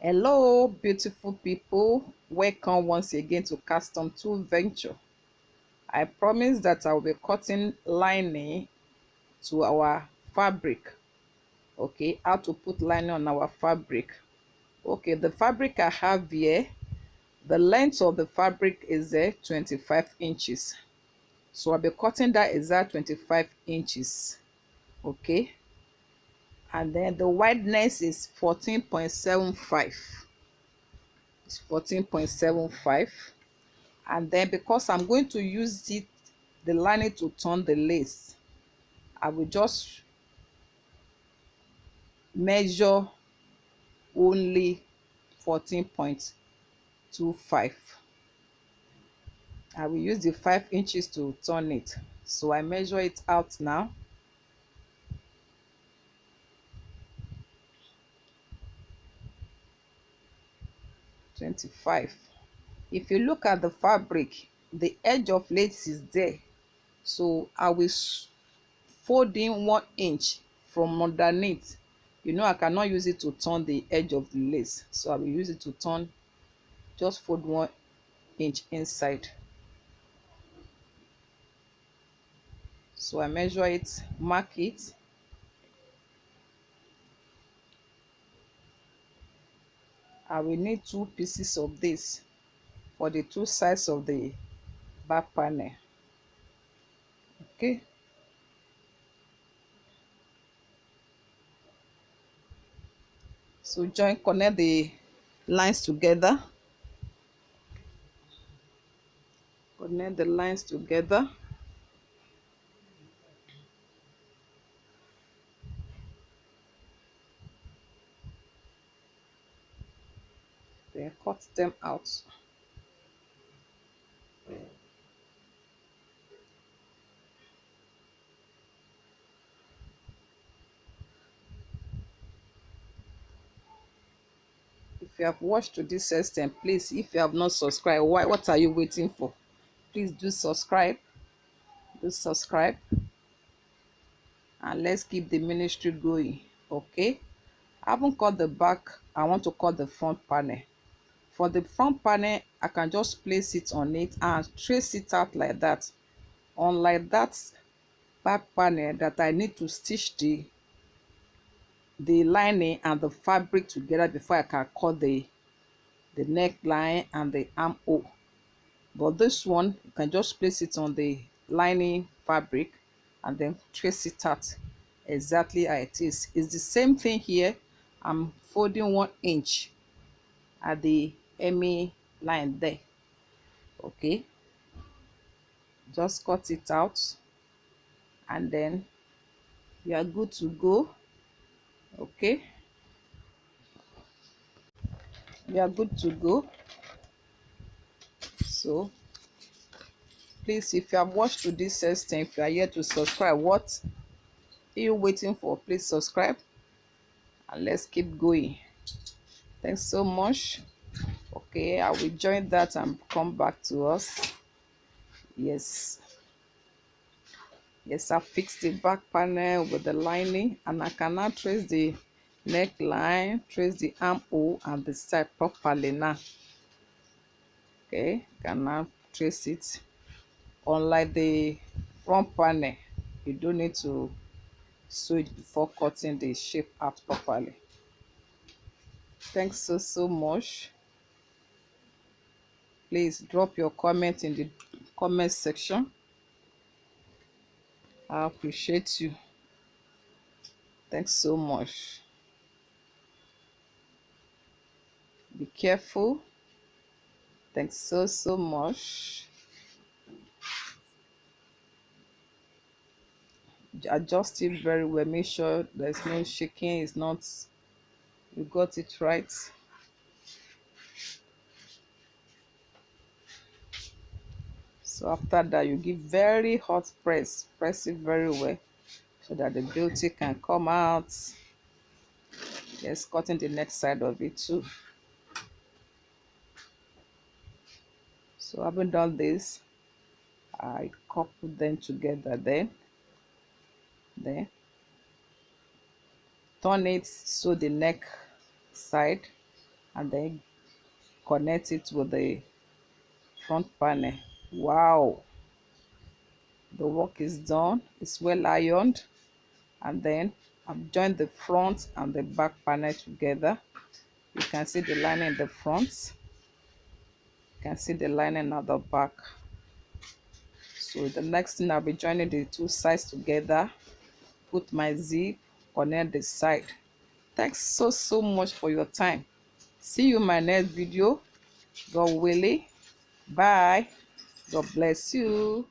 Hello, beautiful people. Welcome once again to Custom Tool Venture. I promise that I will be cutting lining to our fabric. Okay, how to put lining on our fabric. Okay, the fabric I have here, the length of the fabric is 25 inches. So I'll be cutting that exact 25 inches. Okay, and then the wideness is 14.75. It's 14.75. And then because I'm going to use the lining to turn the lace, I will just measure only 14.25. I will use the 5 inches to turn it, so I measure it out now. "25." If you look at the fabric, the edge of lace is there, so I will fold in 1 inch from underneath. I cannot use it to turn the edge of the lace, so I will use it to turn. Just fold 1 inch inside. So I measure it, mark it. I will need 2 pieces of this for the 2 sides of the back panel. Okay, so connect the lines together. Connect the lines together. Then cut them out. If you have watched to this extent, please, if you have not subscribed, what are you waiting for? Please do subscribe. Do subscribe, and let's keep the ministry going. Okay, I haven't cut the back. I want to cut the front panel. For the front panel, I can just place it on it and trace it out like that. Unlike that back panel that I need to stitch the lining and the fabric together before I can cut the neckline and the armhole. But this one, you can just place it on the lining fabric and then trace it out exactly how it is. It's the same thing here. I'm folding 1 inch at the hemi line there. Okay, just cut it out, and then you are good to go. Okay, you are good to go. So please, if you have watched to this extent, if you are here to subscribe, what are you waiting for? Please subscribe, and let's keep going. Thanks so much. Okay, I will join that and come back to us. Yes, I fixed the back panel with the lining, and I can now trace the neckline, trace the armhole and the side properly now. Okay, can now trace it. Unlike the front panel, you don't need to sew it before cutting the shape out properly. Thanks so much. Please drop your comment in the comment section. I appreciate you. Thanks so much. Be careful. Thanks so much. Adjust it very well. Make sure there's no shaking. It's not, you got it right. So after that, you give very hot press. Press it very well so that the beauty can come out. Yes, cutting the next side of it too. So having done this, I couple them together. Then turn it so the neck side and then connect it with the front panel. Wow, the work is done. It's well ironed. And then I've joined the front and the back panel together. You can see the lining in the front, you can see the lining at the back. So the next thing, I'll be joining the two sides together, put my zip, connect the side. Thanks so much for your time. See you in my next video, God willing. Bye. God bless you.